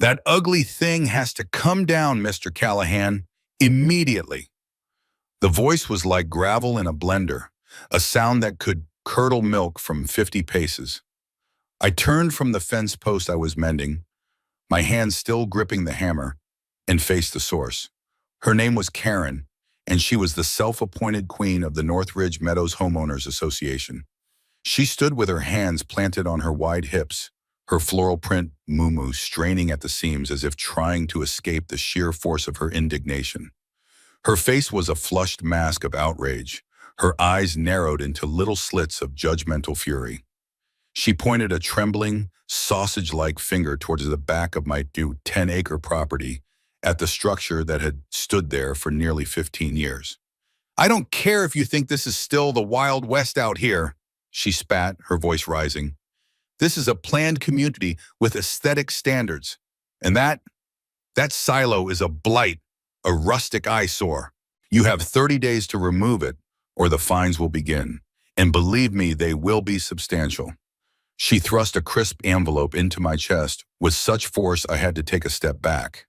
That ugly thing has to come down, Mr. Callahan, immediately. The voice was like gravel in a blender, a sound that could curdle milk from 50 paces. I turned from the fence post I was mending, my hand still gripping the hammer, and faced the source. Her name was Karen, and she was the self-appointed queen of the Northridge Meadows Homeowners Association. She stood with her hands planted on her wide hips, her floral print muumuu straining at the seams as if trying to escape the sheer force of her indignation. Her face was a flushed mask of outrage, her eyes narrowed into little slits of judgmental fury. She pointed a trembling, sausage-like finger towards the back of my new 10-acre property at the structure that had stood there for nearly 15 years. "I don't care if you think this is still the Wild West out here," she spat, her voice rising. "This is a planned community with aesthetic standards, and that silo is a blight, a rustic eyesore. You have 30 days to remove it, or the fines will begin, and believe me, they will be substantial." She thrust a crisp envelope into my chest with such force I had to take a step back.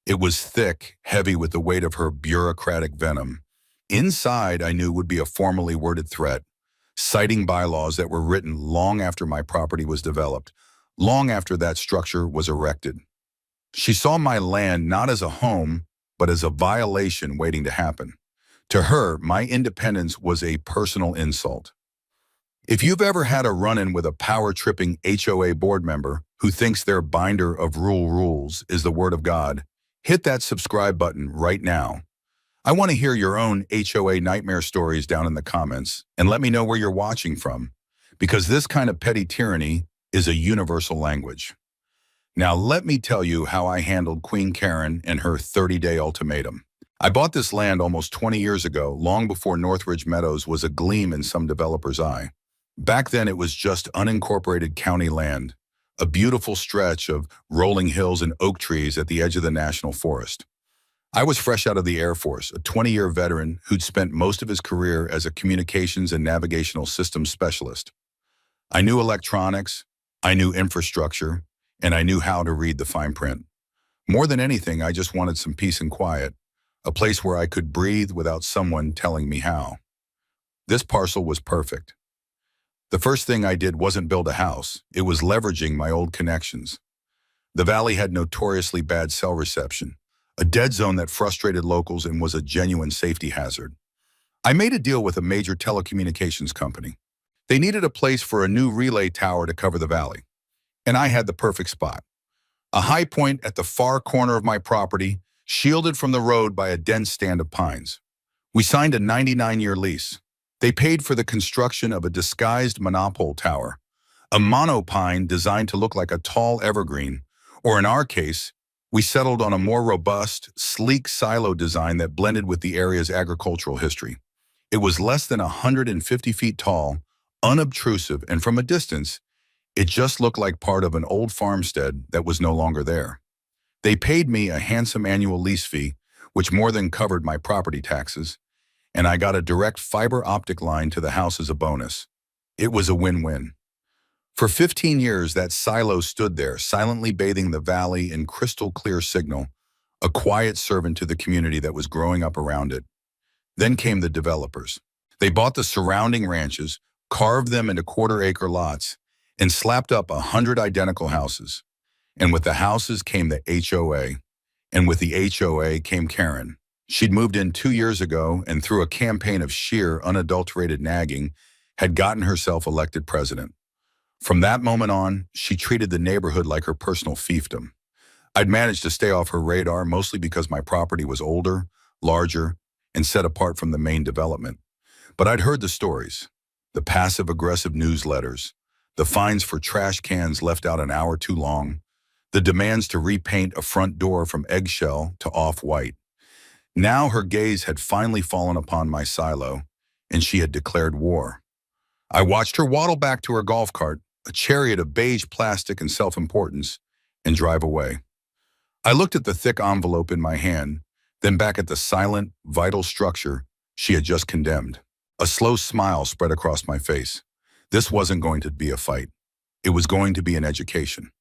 It was thick, heavy with the weight of her bureaucratic venom. Inside, I knew would be a formally worded threat, citing bylaws that were written long after my property was developed, long after that structure was erected. She saw my land not as a home, but as a violation waiting to happen. To her, my independence was a personal insult. If you've ever had a run-in with a power-tripping HOA board member who thinks their binder of rules is the word of God, hit that subscribe button right now. I want to hear your own HOA nightmare stories down in the comments, and let me know where you're watching from, because this kind of petty tyranny is a universal language. Now let me tell you how I handled Queen Karen and her 30-day ultimatum. I bought this land almost 20 years ago, long before Northridge Meadows was a gleam in some developer's eye. Back then it was just unincorporated county land, a beautiful stretch of rolling hills and oak trees at the edge of the national forest. I was fresh out of the Air Force, a 20-year veteran who'd spent most of his career as a communications and navigational systems specialist. I knew electronics, I knew infrastructure, and I knew how to read the fine print. More than anything, I just wanted some peace and quiet, a place where I could breathe without someone telling me how. This parcel was perfect. The first thing I did wasn't build a house, it was leveraging my old connections. The valley had notoriously bad cell reception, a dead zone that frustrated locals and was a genuine safety hazard. I made a deal with a major telecommunications company. They needed a place for a new relay tower to cover the valley, and I had the perfect spot. A high point at the far corner of my property, shielded from the road by a dense stand of pines. We signed a 99-year lease. They paid for the construction of a disguised monopole tower, a monopine designed to look like a tall evergreen, or in our case, we settled on a more robust, sleek silo design that blended with the area's agricultural history. It was less than 150 feet tall, unobtrusive, and from a distance, it just looked like part of an old farmstead that was no longer there. They paid me a handsome annual lease fee, which more than covered my property taxes, and I got a direct fiber optic line to the house as a bonus. It was a win-win. For 15 years, that silo stood there, silently bathing the valley in crystal clear signal, a quiet servant to the community that was growing up around it. Then came the developers. They bought the surrounding ranches, carved them into quarter-acre lots, and slapped up 100 identical houses. And with the houses came the HOA, and with the HOA came Karen. She'd moved in 2 years ago and through a campaign of sheer, unadulterated nagging, had gotten herself elected president. From that moment on, she treated the neighborhood like her personal fiefdom. I'd managed to stay off her radar mostly because my property was older, larger, and set apart from the main development. But I'd heard the stories, the passive-aggressive newsletters, the fines for trash cans left out an hour too long, the demands to repaint a front door from eggshell to off-white. Now her gaze had finally fallen upon my silo, and she had declared war. I watched her waddle back to her golf cart, a chariot of beige plastic and self-importance, and drive away. I looked at the thick envelope in my hand, then back at the silent, vital structure she had just condemned. A slow smile spread across my face. This wasn't going to be a fight. It was going to be an education.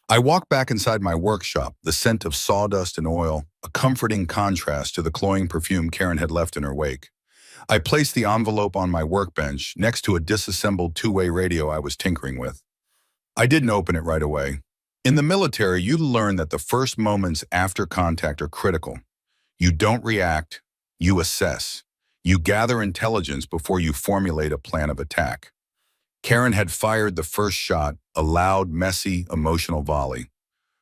I walked back inside my workshop, the scent of sawdust and oil, a comforting contrast to the cloying perfume Karen had left in her wake. I placed the envelope on my workbench next to a disassembled two-way radio I was tinkering with. I didn't open it right away. In the military, you learn that the first moments after contact are critical. You don't react, you assess. You gather intelligence before you formulate a plan of attack. Karen had fired the first shot, a loud, messy, emotional volley.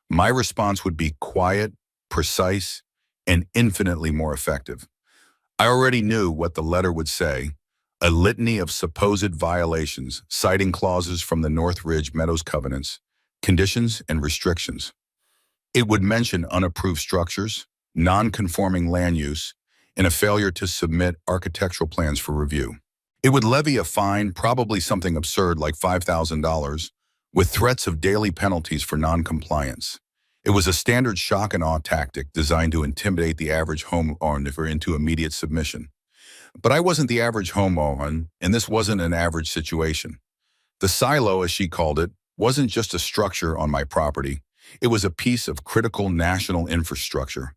My response would be quiet, precise, and infinitely more effective. I already knew what the letter would say, a litany of supposed violations, citing clauses from the North Ridge Meadows covenants, conditions and restrictions. It would mention unapproved structures, non-conforming land use, and a failure to submit architectural plans for review. It would levy a fine, probably something absurd like $5,000, with threats of daily penalties for non-compliance. It was a standard shock and awe tactic designed to intimidate the average homeowner into immediate submission. But I wasn't the average homeowner, and this wasn't an average situation. The silo, as she called it, wasn't just a structure on my property. It was a piece of critical national infrastructure,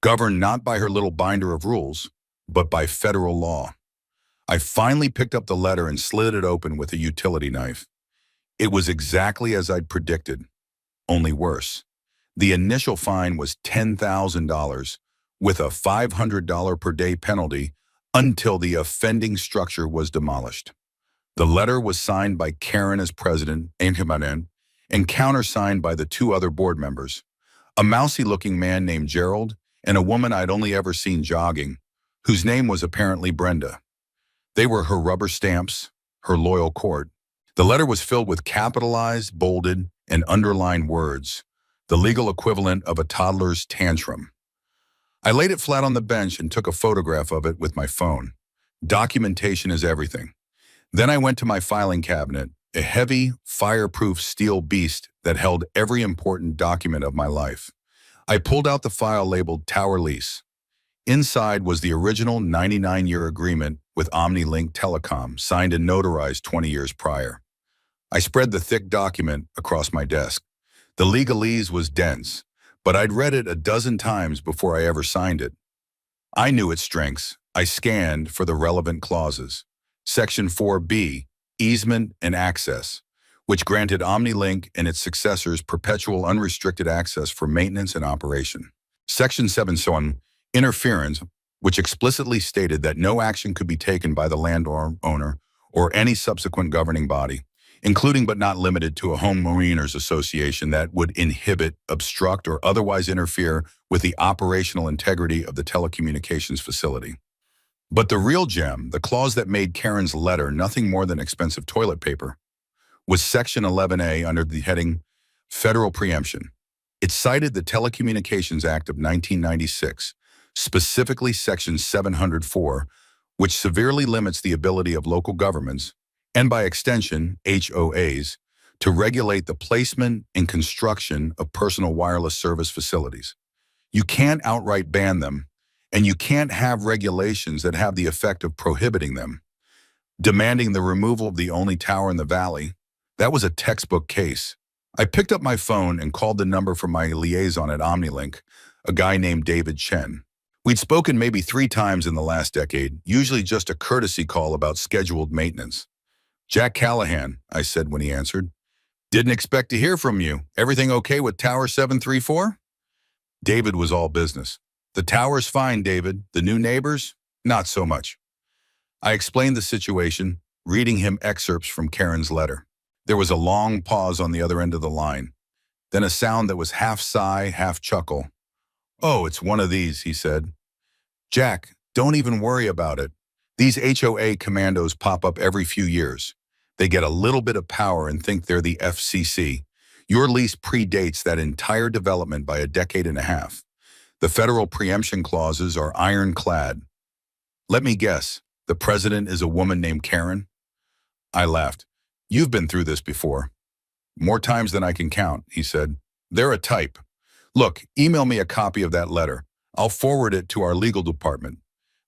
governed not by her little binder of rules, but by federal law. I finally picked up the letter and slid it open with a utility knife. It was exactly as I'd predicted, only worse. The initial fine was $10,000, with a $500 per day penalty until the offending structure was demolished. The letter was signed by Karen as president, and countersigned by the two other board members, a mousy-looking man named Gerald and a woman I'd only ever seen jogging, whose name was apparently Brenda. They were her rubber stamps, her loyal court. The letter was filled with capitalized, bolded, and underlined words, the legal equivalent of a toddler's tantrum. I laid it flat on the bench and took a photograph of it with my phone. Documentation is everything. Then I went to my filing cabinet, a heavy, fireproof steel beast that held every important document of my life. I pulled out the file labeled Tower Lease. Inside was the original 99-year agreement with OmniLink Telecom, signed and notarized 20 years prior. I spread the thick document across my desk. The legalese was dense, but I'd read it a dozen times before I ever signed it. I knew its strengths. I scanned for the relevant clauses. Section 4B, Easement and Access, which granted OmniLink and its successors perpetual unrestricted access for maintenance and operation. Section 7, Interference, which explicitly stated that no action could be taken by the landowner or any subsequent governing body, including but not limited to a homeowners association, that would inhibit, obstruct, or otherwise interfere with the operational integrity of the telecommunications facility. But the real gem, the clause that made Karen's letter nothing more than expensive toilet paper, was Section 11A under the heading Federal Preemption. It cited the Telecommunications Act of 1996, specifically Section 704, which severely limits the ability of local governments, and by extension, HOAs, to regulate the placement and construction of personal wireless service facilities. You can't outright ban them, and you can't have regulations that have the effect of prohibiting them. Demanding the removal of the only tower in the valley, that was a textbook case. I picked up my phone and called the number for my liaison at OmniLink, a guy named David Chen. We'd spoken maybe 3 times in the last decade, usually just a courtesy call about scheduled maintenance. "Jack Callahan," I said when he answered. "Didn't expect to hear from you. Everything okay with Tower 734? David was all business. "The tower's fine, David. The new neighbors? Not so much." I explained the situation, reading him excerpts from Karen's letter. There was a long pause on the other end of the line, then a sound that was half sigh, half chuckle. "Oh, it's one of these," he said. "Jack, don't even worry about it. These HOA commandos pop up every few years. They get a little bit of power and think they're the FCC. Your lease predates that entire development by a decade and a half. The federal preemption clauses are ironclad. Let me guess, the president is a woman named Karen?" I laughed. "You've been through this before." "More times than I can count," he said. "They're a type. Look, email me a copy of that letter. I'll forward it to our legal department.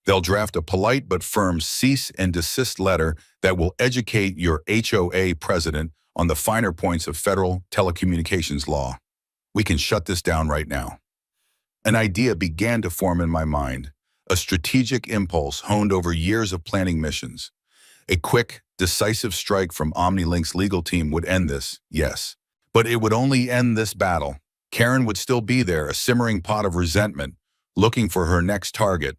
They'll draft a polite but firm cease and desist letter that will educate your HOA president on the finer points of federal telecommunications law. We can shut this down right now. An idea began to form in my mind, a strategic impulse honed over years of planning missions. A quick, decisive strike from OmniLink's legal team would end this, yes. But it would only end this battle. Karen would still be there, a simmering pot of resentment, looking for her next target.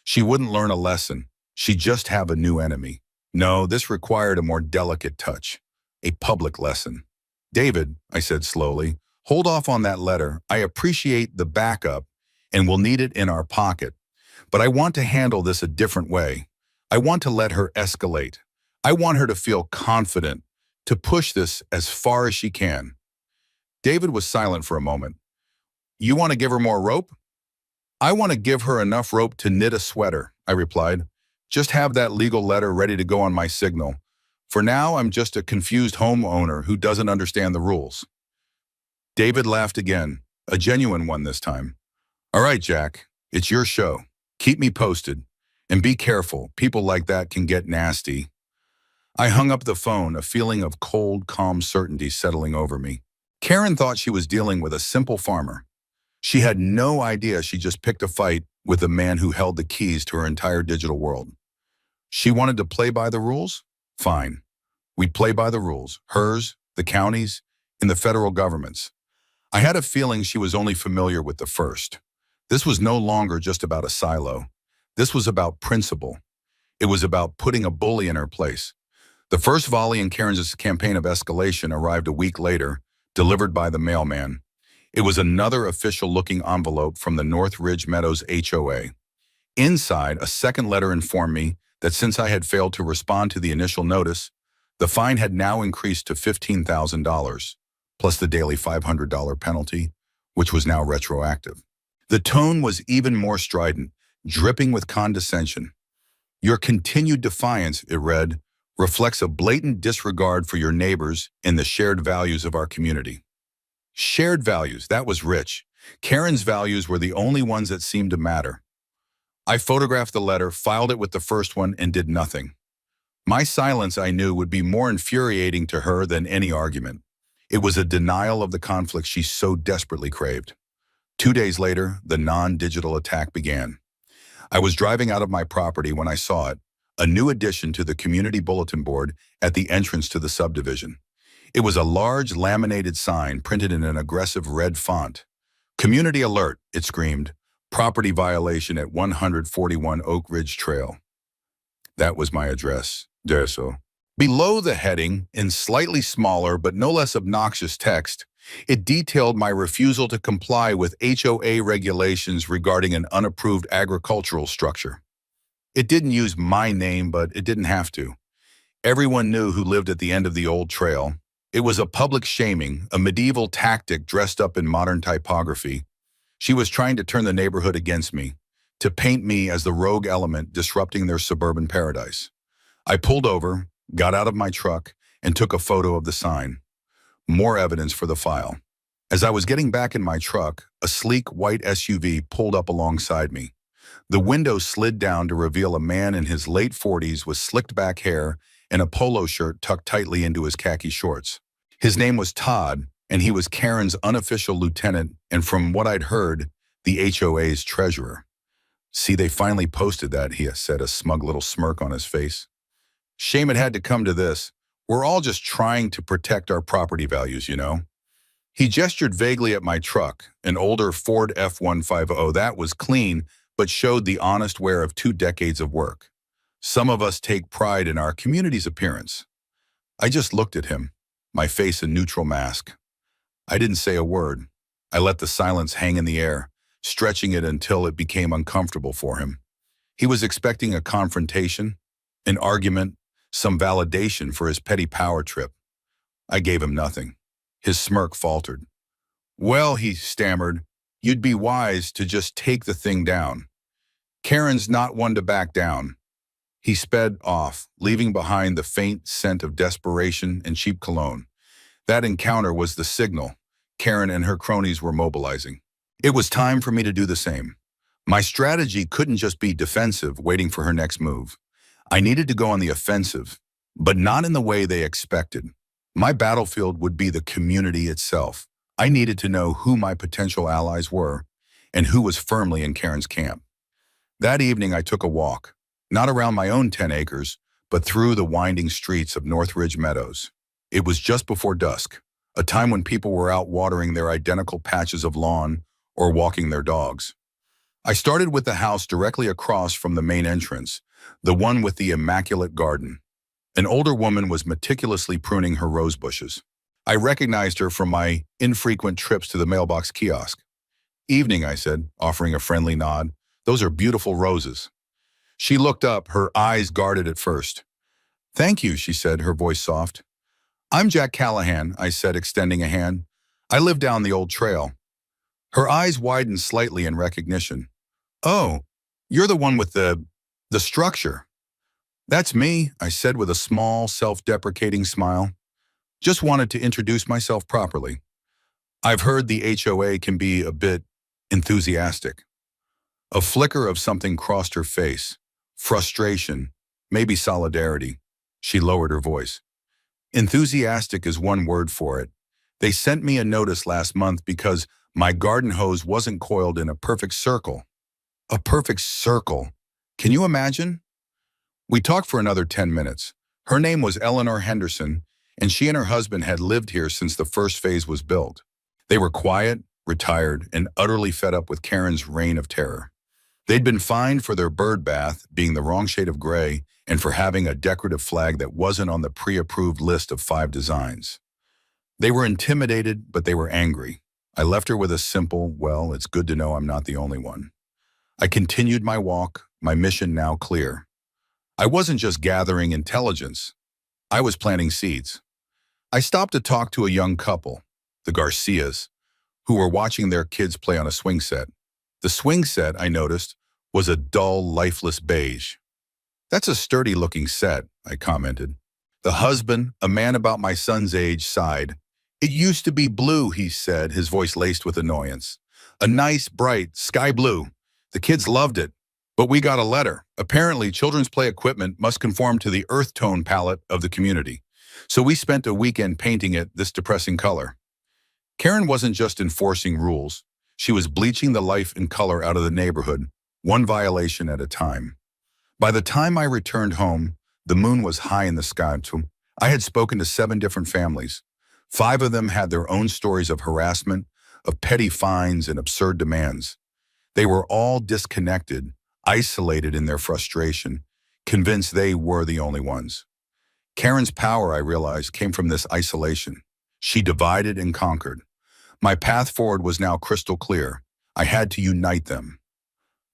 She wouldn't learn a lesson. She'd just have a new enemy. No, this required a more delicate touch, a public lesson. David, I said slowly, hold off on that letter. I appreciate the backup, and we'll need it in our pocket. But I want to handle this a different way. I want to let her escalate. I want her to feel confident, to push this as far as she can. David was silent for a moment. You want to give her more rope? I want to give her enough rope to knit a sweater, I replied. Just have that legal letter ready to go on my signal. For now, I'm just a confused homeowner who doesn't understand the rules. David laughed again, a genuine one this time. All right, Jack, it's your show. Keep me posted. And be careful, people like that can get nasty. I hung up the phone, a feeling of cold, calm certainty settling over me. Karen thought she was dealing with a simple farmer. She had no idea she just picked a fight with the man who held the keys to her entire digital world. She wanted to play by the rules? Fine. We'd play by the rules, hers, the county's, and the federal government's. I had a feeling she was only familiar with the first. This was no longer just about a silo. This was about principle. It was about putting a bully in her place. The first volley in Karen's campaign of escalation arrived a week later, delivered by the mailman. It was another official-looking envelope from the North Ridge Meadows HOA. Inside, a second letter informed me that since I had failed to respond to the initial notice, the fine had now increased to $15,000, plus the daily $500 penalty, which was now retroactive. The tone was even more strident, dripping with condescension. Your continued defiance, it read, reflects a blatant disregard for your neighbors and the shared values of our community. Shared values, that was rich. Karen's values were the only ones that seemed to matter. I photographed the letter, filed it with the first one, and did nothing. My silence, I knew, would be more infuriating to her than any argument. It was a denial of the conflict she so desperately craved. 2 days later, the non-digital attack began. I was driving out of my property when I saw it, a new addition to the community bulletin board at the entrance to the subdivision. It was a large laminated sign printed in an aggressive red font. Community alert, it screamed. Property violation at 141 Oak Ridge Trail. That was my address. Derso. Below the heading, in slightly smaller but no less obnoxious text, it detailed my refusal to comply with HOA regulations regarding an unapproved agricultural structure. It didn't use my name, but it didn't have to. Everyone knew who lived at the end of the old trail. It was a public shaming, a medieval tactic dressed up in modern typography. She was trying to turn the neighborhood against me, to paint me as the rogue element disrupting their suburban paradise. I pulled over, got out of my truck, and took a photo of the sign. More evidence for the file. As I was getting back in my truck, a sleek white SUV pulled up alongside me. The window slid down to reveal a man in his late 40s with slicked back hair and a polo shirt tucked tightly into his khaki shorts. His name was Todd, and he was Karen's unofficial lieutenant and, from what I'd heard, the HOA's treasurer. See, they finally posted that, he said, a smug little smirk on his face. Shame it had to come to this. We're all just trying to protect our property values, you know. He gestured vaguely at my truck, an older Ford F-150 that was clean but showed the honest wear of 2 decades of work. Some of us take pride in our community's appearance. I just looked at him, my face a neutral mask. I didn't say a word. I let the silence hang in the air, stretching it until it became uncomfortable for him. He was expecting a confrontation, an argument, some validation for his petty power trip. I gave him nothing. His smirk faltered. Well, he stammered, you'd be wise to just take the thing down. Karen's not one to back down. He sped off, leaving behind the faint scent of desperation and cheap cologne. That encounter was the signal. Karen and her cronies were mobilizing. It was time for me to do the same. My strategy couldn't just be defensive, waiting for her next move. I needed to go on the offensive, but not in the way they expected. My battlefield would be the community itself. I needed to know who my potential allies were and who was firmly in Karen's camp. That evening, I took a walk, not around my own 10 acres, but through the winding streets of Northridge Meadows. It was just before dusk, a time when people were out watering their identical patches of lawn or walking their dogs. I started with the house directly across from the main entrance, the one with the immaculate garden. An older woman was meticulously pruning her rose bushes. I recognized her from my infrequent trips to the mailbox kiosk. "Evening," I said, offering a friendly nod. "Those are beautiful roses." She looked up, her eyes guarded at first. "Thank you," she said, her voice soft. "I'm Jack Callahan," I said, extending a hand. "I live down the old trail." Her eyes widened slightly in recognition. "Oh, you're the one with the structure." "That's me," I said with a small, self-deprecating smile. "Just wanted to introduce myself properly. I've heard the HOA can be a bit enthusiastic." A flicker of something crossed her face. Frustration, maybe solidarity. She lowered her voice. "Enthusiastic is one word for it. They sent me a notice last month because my garden hose wasn't coiled in a perfect circle." A perfect circle. Can you imagine? We talked for another 10 minutes. Her name was Eleanor Henderson, and she and her husband had lived here since the first phase was built. They were quiet, retired, and utterly fed up with Karen's reign of terror. They'd been fined for their bird bath being the wrong shade of gray and for having a decorative flag that wasn't on the pre-approved list of 5 designs. They were intimidated, but they were angry. I left her with a simple, "Well, it's good to know I'm not the only one." I continued my walk, my mission now clear. I wasn't just gathering intelligence. I was planting seeds. I stopped to talk to a young couple, the Garcias, who were watching their kids play on a swing set. The swing set, I noticed, was a dull, lifeless beige. "That's a sturdy-looking set," I commented. The husband, a man about my son's age, sighed. "It used to be blue," he said, his voice laced with annoyance. "A nice, bright, sky blue. The kids loved it. But we got a letter. Apparently, children's play equipment must conform to the earth tone palette of the community. So we spent a weekend painting it this depressing color." Karen wasn't just enforcing rules. She was bleaching the life and color out of the neighborhood, one violation at a time. By the time I returned home, the moon was high in the sky. I had spoken to 7 different families. 5 of them had their own stories of harassment, of petty fines, and absurd demands. They were all disconnected, isolated in their frustration, convinced they were the only ones. Karen's power, I realized, came from this isolation. She divided and conquered. My path forward was now crystal clear. I had to unite them.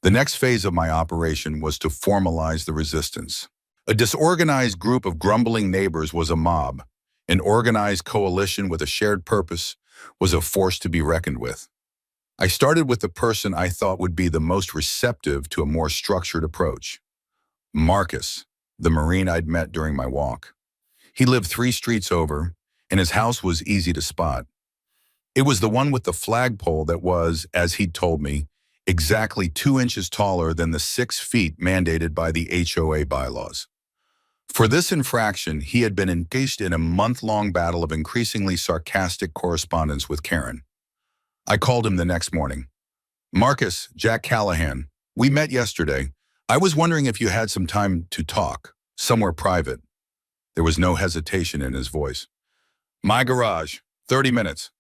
The next phase of my operation was to formalize the resistance. A disorganized group of grumbling neighbors was a mob. An organized coalition with a shared purpose was a force to be reckoned with. I started with the person I thought would be the most receptive to a more structured approach. Marcus, the Marine I'd met during my walk. He lived 3 streets over, and his house was easy to spot. It was the one with the flagpole that was, as he'd told me, exactly 2 inches taller than the 6 feet mandated by the HOA bylaws. For this infraction, he had been engaged in a month-long battle of increasingly sarcastic correspondence with Karen. I called him the next morning. "Marcus, Jack Callahan, we met yesterday. I was wondering if you had some time to talk, somewhere private." There was no hesitation in his voice. "My garage, 30 minutes.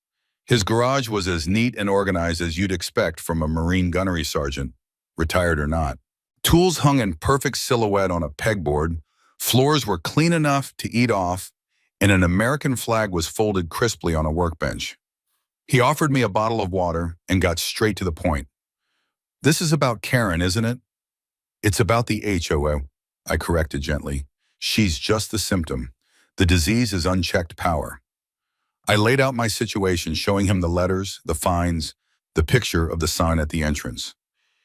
His garage was as neat and organized as you'd expect from a Marine gunnery sergeant, retired or not. Tools hung in perfect silhouette on a pegboard, floors were clean enough to eat off, and an American flag was folded crisply on a workbench. He offered me a bottle of water and got straight to the point. "This is about Karen, isn't it?" "It's about the HOA, I corrected gently. "She's just the symptom. The disease is unchecked power." I laid out my situation, showing him the letters, the fines, the picture of the sign at the entrance.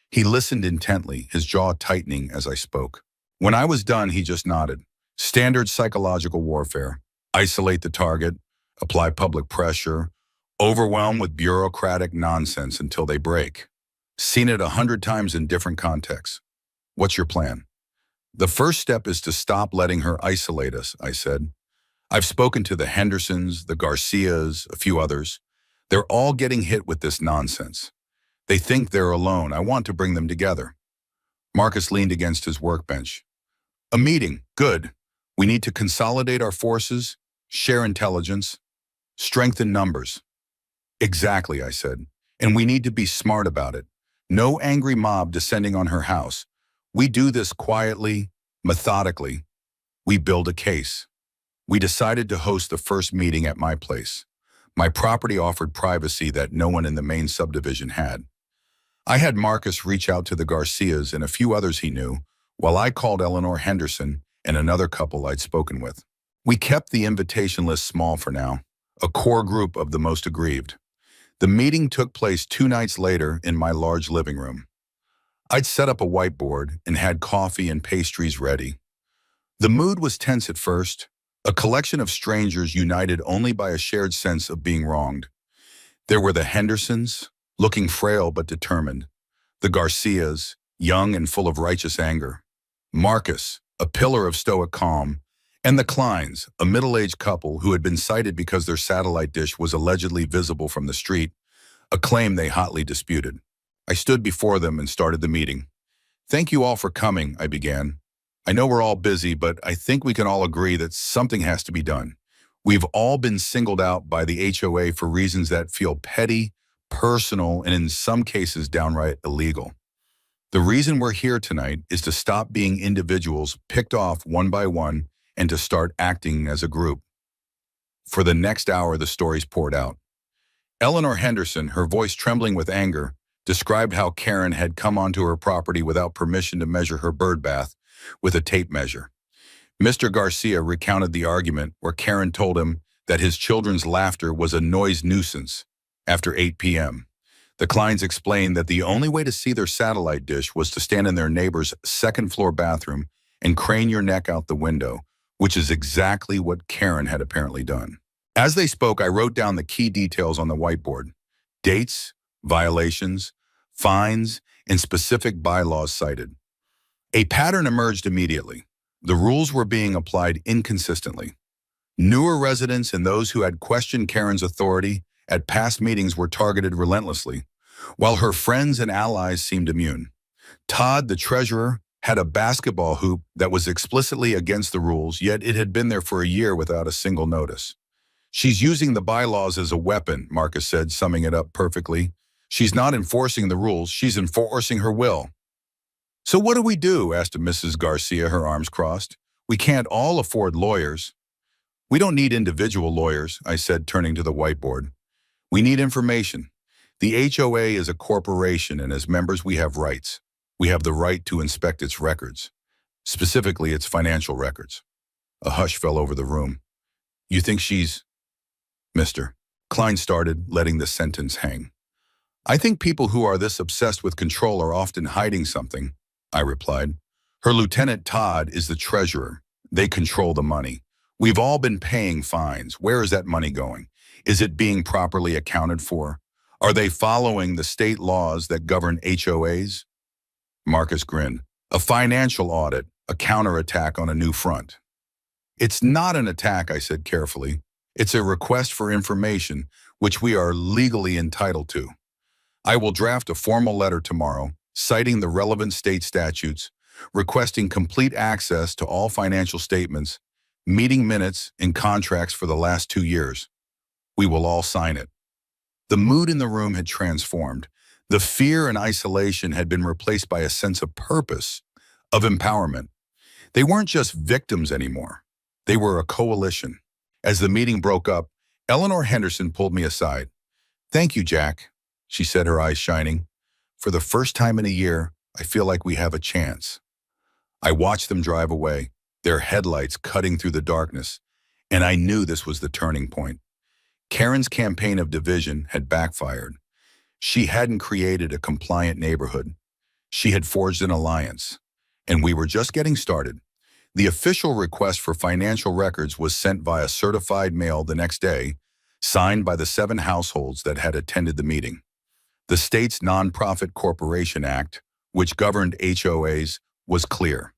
He listened intently, his jaw tightening as I spoke. When I was done, he just nodded. Standard psychological warfare. Isolate the target, apply public pressure, overwhelm with bureaucratic nonsense until they break. Seen it 100 times in different contexts. "What's your plan?" "The first step is to stop letting her isolate us," I said. I've spoken to the Hendersons, the Garcias, a few others. They're all getting hit with this nonsense. They think they're alone. I want to bring them together. Marcus leaned against his workbench. A meeting. Good. We need to consolidate our forces, share intelligence, strengthen numbers. Exactly, I said. And we need to be smart about it. No angry mob descending on her house. We do this quietly, methodically. We build a case. We decided to host the first meeting at my place. My property offered privacy that no one in the main subdivision had. I had Marcus reach out to the Garcias and a few others he knew, while I called Eleanor Henderson and another couple I'd spoken with. We kept the invitation list small for now, a core group of the most aggrieved. The meeting took place 2 nights later in my large living room. I'd set up a whiteboard and had coffee and pastries ready. The mood was tense at first, a collection of strangers united only by a shared sense of being wronged. There were the Hendersons, looking frail but determined, the Garcias, young and full of righteous anger, Marcus, a pillar of stoic calm, and the Kleins, a middle-aged couple who had been cited because their satellite dish was allegedly visible from the street, a claim they hotly disputed. I stood before them and started the meeting. Thank you all for coming, I began. I know we're all busy, but I think we can all agree that something has to be done. We've all been singled out by the HOA for reasons that feel petty, personal, and in some cases downright illegal. The reason we're here tonight is to stop being individuals picked off one by one and to start acting as a group. For the next hour, the stories poured out. Eleanor Henderson, her voice trembling with anger, described how Karen had come onto her property without permission to measure her bird bath with a tape measure. Mr. Garcia recounted the argument where Karen told him that his children's laughter was a noise nuisance after 8 p.m. The Kleins explained that the only way to see their satellite dish was to stand in their neighbor's second-floor bathroom and crane your neck out the window, which is exactly what Karen had apparently done. As they spoke, I wrote down the key details on the whiteboard: dates, violations, fines, and specific bylaws cited. A pattern emerged immediately. The rules were being applied inconsistently. Newer residents and those who had questioned Karen's authority at past meetings were targeted relentlessly, while her friends and allies seemed immune. Todd, the treasurer, had a basketball hoop that was explicitly against the rules, yet it had been there for a year without a single notice. She's using the bylaws as a weapon, Marcus said, summing it up perfectly. She's not enforcing the rules, she's enforcing her will. So what do we do? Asked Mrs. Garcia, her arms crossed. We can't all afford lawyers. We don't need individual lawyers, I said, turning to the whiteboard. We need information. The HOA is a corporation, and as members we have rights. We have the right to inspect its records, specifically its financial records. A hush fell over the room. You think she's... Mr. Klein started, letting the sentence hang. I think people who are this obsessed with control are often hiding something, I replied. Her lieutenant Todd is the treasurer. They control the money. We've all been paying fines. Where is that money going? Is it being properly accounted for? Are they following the state laws that govern HOAs? Marcus grinned. A financial audit, a counterattack on a new front. It's not an attack, I said carefully. It's a request for information, which we are legally entitled to. I will draft a formal letter tomorrow, citing the relevant state statutes, requesting complete access to all financial statements, meeting minutes, and contracts for the last 2 years. We will all sign it. The mood in the room had transformed. The fear and isolation had been replaced by a sense of purpose, of empowerment. They weren't just victims anymore. They were a coalition. As the meeting broke up, Eleanor Henderson pulled me aside. Thank you, Jack, she said, her eyes shining. For the first time in a year, I feel like we have a chance. I watched them drive away, their headlights cutting through the darkness, and I knew this was the turning point. Karen's campaign of division had backfired. She hadn't created a compliant neighborhood. She had forged an alliance, and we were just getting started. The official request for financial records was sent via certified mail the next day, signed by the 7 households that had attended the meeting. The state's Nonprofit Corporation Act, which governed HOAs, was clear.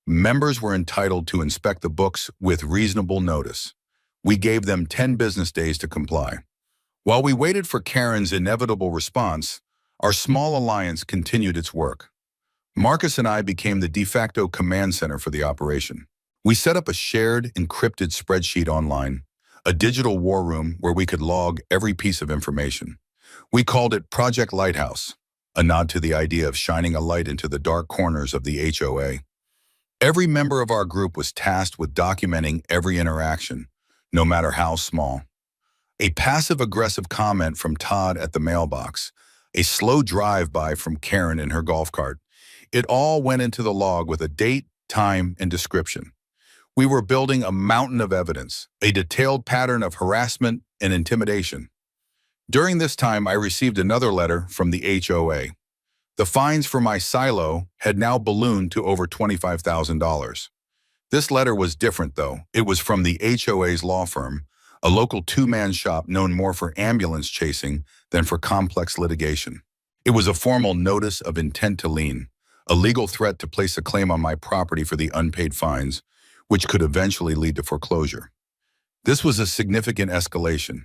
Members were entitled to inspect the books with reasonable notice. We gave them 10 business days to comply. While we waited for Karen's inevitable response, our small alliance continued its work. Marcus and I became the de facto command center for the operation. We set up a shared, encrypted spreadsheet online, a digital war room where we could log every piece of information. We called it Project Lighthouse, a nod to the idea of shining a light into the dark corners of the HOA. Every member of our group was tasked with documenting every interaction, no matter how small. A passive-aggressive comment from Todd at the mailbox, a slow drive-by from Karen in her golf cart. It all went into the log with a date, time, and description. We were building a mountain of evidence, a detailed pattern of harassment and intimidation. During this time, I received another letter from the HOA. The fines for my silo had now ballooned to over $25,000. This letter was different, though. It was from the HOA's law firm, a local two-man shop known more for ambulance chasing than for complex litigation. It was a formal notice of intent to lien, a legal threat to place a claim on my property for the unpaid fines, which could eventually lead to foreclosure. This was a significant escalation.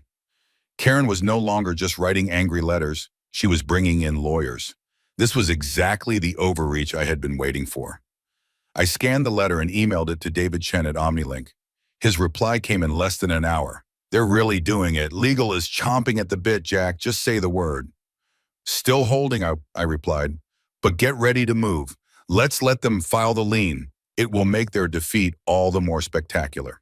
Karen was no longer just writing angry letters, she was bringing in lawyers. This was exactly the overreach I had been waiting for. I scanned the letter and emailed it to David Chen at OmniLink. His reply came in less than an hour. "They're really doing it. Legal is chomping at the bit, Jack. Just say the word." "Still holding," I replied. "But get ready to move. Let's let them file the lien. It will make their defeat all the more spectacular."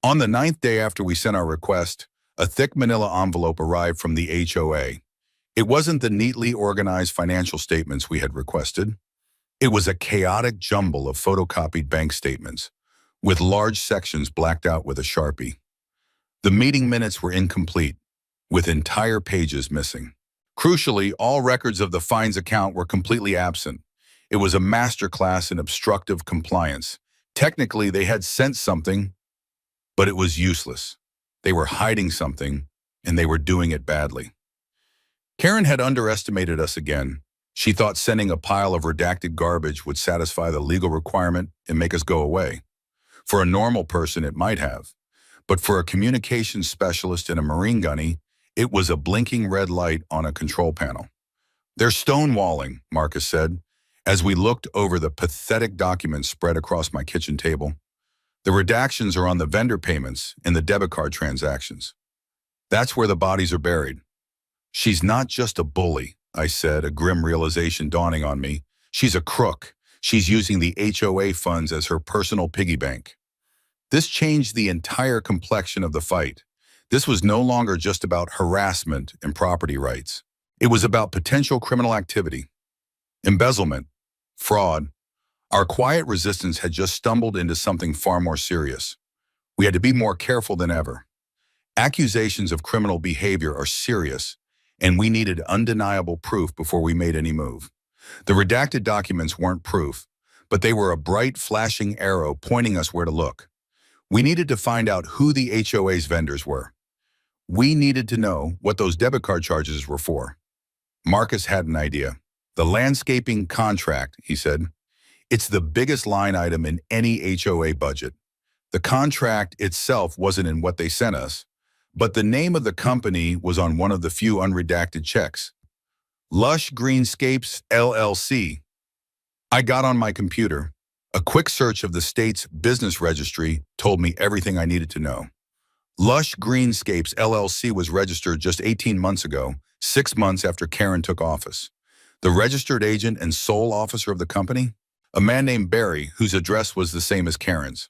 On the 9th day after we sent our request, a thick manila envelope arrived from the HOA. It wasn't the neatly organized financial statements we had requested. It was a chaotic jumble of photocopied bank statements, with large sections blacked out with a Sharpie. The meeting minutes were incomplete, with entire pages missing. Crucially, all records of the fines account were completely absent. It was a masterclass in obstructive compliance. Technically, they had sent something, but it was useless. They were hiding something, and they were doing it badly. Karen had underestimated us again. She thought sending a pile of redacted garbage would satisfy the legal requirement and make us go away. For a normal person, it might have. But for a communications specialist and a Marine gunny, it was a blinking red light on a control panel. "They're stonewalling," Marcus said, as we looked over the pathetic documents spread across my kitchen table. "The redactions are on the vendor payments and the debit card transactions. That's where the bodies are buried." "She's not just a bully," I said, a grim realization dawning on me. "She's a crook. She's using the HOA funds as her personal piggy bank." This changed the entire complexion of the fight. This was no longer just about harassment and property rights. It was about potential criminal activity, embezzlement, fraud. Our quiet resistance had just stumbled into something far more serious. We had to be more careful than ever. Accusations of criminal behavior are serious, and we needed undeniable proof before we made any move. The redacted documents weren't proof, but they were a bright, flashing arrow pointing us where to look. We needed to find out who the HOA's vendors were. We needed to know what those debit card charges were for. Marcus had an idea. "The landscaping contract," he said. "It's the biggest line item in any HOA budget." The contract itself wasn't in what they sent us, but the name of the company was on one of the few unredacted checks. Lush Greenscapes, LLC. I got on my computer. A quick search of the state's business registry told me everything I needed to know. Lush Greenscapes, LLC was registered just 18 months ago, 6 months after Karen took office. The registered agent and sole officer of the company? A man named Barry, whose address was the same as Karen's.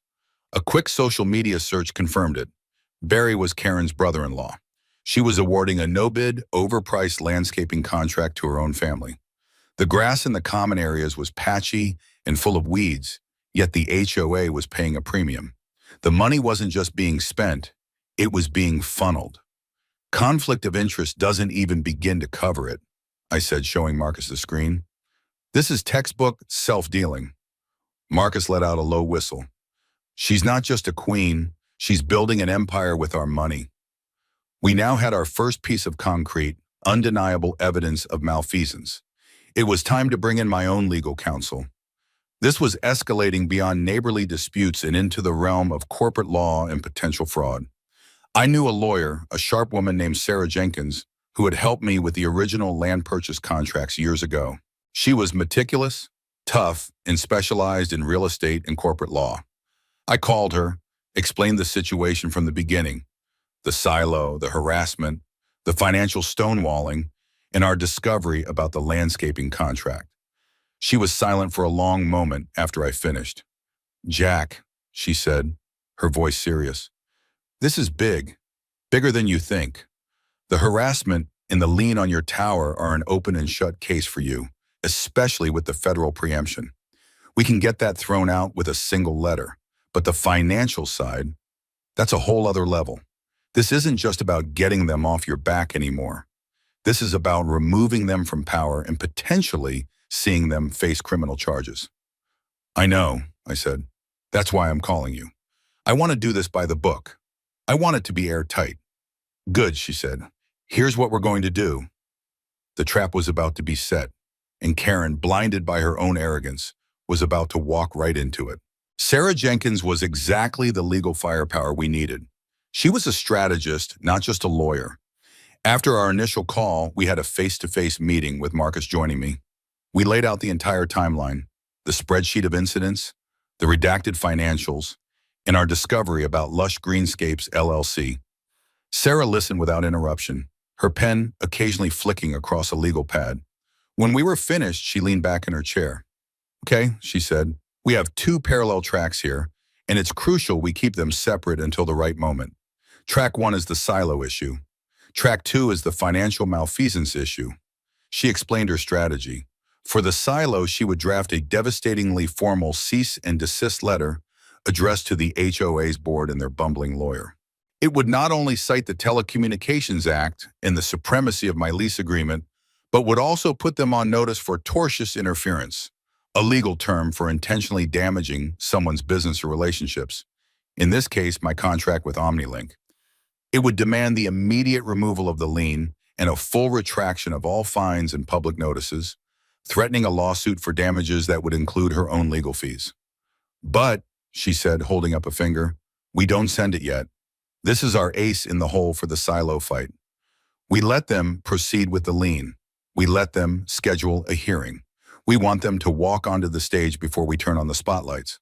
A quick social media search confirmed it. Barry was Karen's brother-in-law. She was awarding a no-bid, overpriced landscaping contract to her own family. The grass in the common areas was patchy and full of weeds, yet the HOA was paying a premium. The money wasn't just being spent, it was being funneled. "Conflict of interest doesn't even begin to cover it," I said, showing Marcus the screen. "This is textbook self-dealing." Marcus let out a low whistle. "She's not just a queen, she's building an empire with our money." We now had our first piece of concrete, undeniable evidence of malfeasance. It was time to bring in my own legal counsel. This was escalating beyond neighborly disputes and into the realm of corporate law and potential fraud. I knew a lawyer, a sharp woman named Sarah Jenkins, who had helped me with the original land purchase contracts years ago. She was meticulous, tough, and specialized in real estate and corporate law. I called her, explained the situation from the beginning, the silo, the harassment, the financial stonewalling, and our discovery about the landscaping contract. She was silent for a long moment after I finished. "Jack," she said, her voice serious, "this is big, bigger than you think. The harassment and the lien on your tower are an open and shut case for you, especially with the federal preemption. We can get that thrown out with a single letter, but the financial side, that's a whole other level. This isn't just about getting them off your back anymore. This is about removing them from power and potentially seeing them face criminal charges." "I know," I said. "That's why I'm calling you. I want to do this by the book. I want it to be airtight." "Good," she said. "Here's what we're going to do." The trap was about to be set, and Karen, blinded by her own arrogance, was about to walk right into it. Sarah Jenkins was exactly the legal firepower we needed. She was a strategist, not just a lawyer. After our initial call, we had a face-to-face meeting with Marcus joining me. We laid out the entire timeline, the spreadsheet of incidents, the redacted financials, and our discovery about Lush Greenscapes LLC. Sarah listened without interruption, her pen occasionally flicking across a legal pad. When we were finished, she leaned back in her chair. "Okay," she said, "we have two parallel tracks here, and it's crucial we keep them separate until the right moment. Track 1 is the silo issue. Track 2 is the financial malfeasance issue." She explained her strategy. For the silo, she would draft a devastatingly formal cease and desist letter addressed to the HOA's board and their bumbling lawyer. It would not only cite the Telecommunications Act and the supremacy of my lease agreement, but would also put them on notice for tortious interference, a legal term for intentionally damaging someone's business or relationships. In this case, my contract with OmniLink. It would demand the immediate removal of the lien and a full retraction of all fines and public notices, threatening a lawsuit for damages that would include her own legal fees. "But," she said, holding up a finger, "we don't send it yet. This is our ace in the hole for the silo fight. We let them proceed with the lien. We let them schedule a hearing. We want them to walk onto the stage before we turn on the spotlights."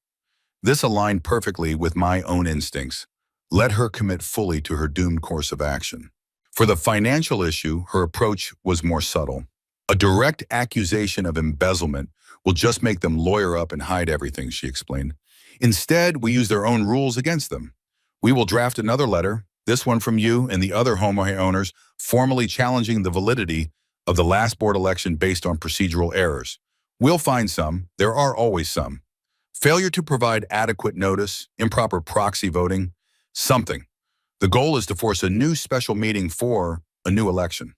This aligned perfectly with my own instincts. Let her commit fully to her doomed course of action. For the financial issue, her approach was more subtle. "A direct accusation of embezzlement will just make them lawyer up and hide everything," she explained. "Instead, we use their own rules against them. We will draft another letter, this one from you and the other homeowners, formally challenging the validity of the last board election based on procedural errors. We'll find some. There are always some. Failure to provide adequate notice, improper proxy voting, something. The goal is to force a new special meeting for a new election."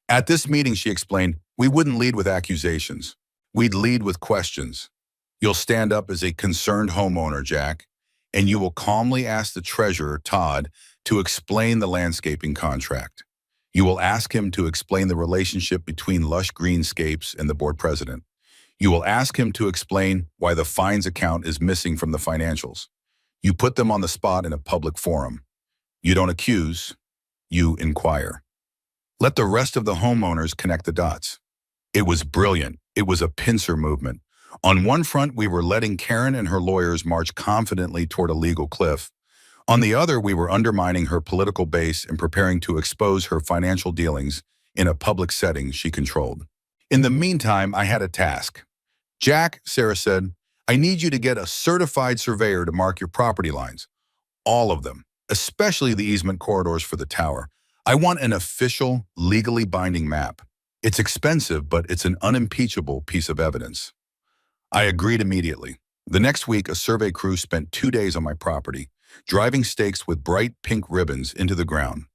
At this meeting, she explained, we wouldn't lead with accusations. We'd lead with questions. "You'll stand up as a concerned homeowner, Jack, and you will calmly ask the treasurer, Todd, to explain the landscaping contract. You will ask him to explain the relationship between Lush Greenscapes and the board president. You will ask him to explain why the fines account is missing from the financials. You put them on the spot in a public forum. You don't accuse, you inquire. Let the rest of the homeowners connect the dots." It was brilliant. It was a pincer movement. On one front, we were letting Karen and her lawyers march confidently toward a legal cliff. On the other, we were undermining her political base and preparing to expose her financial dealings in a public setting she controlled. In the meantime, I had a task. "Jack," Sarah said, "I need you to get a certified surveyor to mark your property lines. All of them, especially the easement corridors for the tower. I want an official, legally binding map. It's expensive, but it's an unimpeachable piece of evidence." I agreed immediately. The next week, a survey crew spent 2 days on my property, driving stakes with bright pink ribbons into the ground,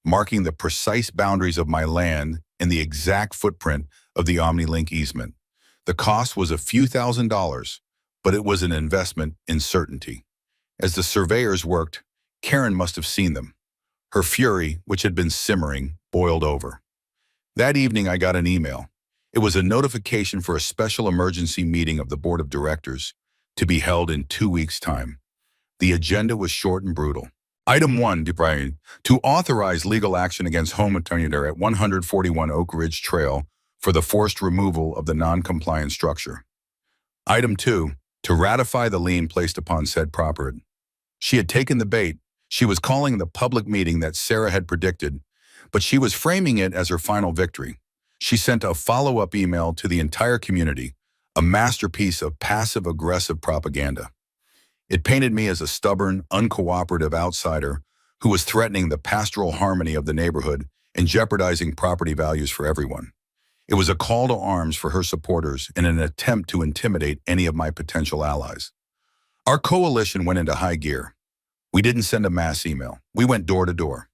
marking the precise boundaries of my land and the exact footprint of the OmniLink easement. The cost was a few $1,000s, but it was an investment in certainty. As the surveyors worked, Karen must have seen them. Her fury, which had been simmering, boiled over. That evening, I got an email. It was a notification for a special emergency meeting of the board of directors to be held in 2 weeks' time. The agenda was short and brutal. Item 1, Brian, to authorize legal action against homeowner at 141 Oak Ridge Trail for the forced removal of the non-compliant structure. Item 2, to ratify the lien placed upon said property. She had taken the bait. She was calling the public meeting that Sarah had predicted, but she was framing it as her final victory. She sent a follow-up email to the entire community, a masterpiece of passive-aggressive propaganda. It painted me as a stubborn, uncooperative outsider who was threatening the pastoral harmony of the neighborhood and jeopardizing property values for everyone. It was a call to arms for her supporters in an attempt to intimidate any of my potential allies. Our coalition went into high gear. We didn't send a mass email. We went door to door.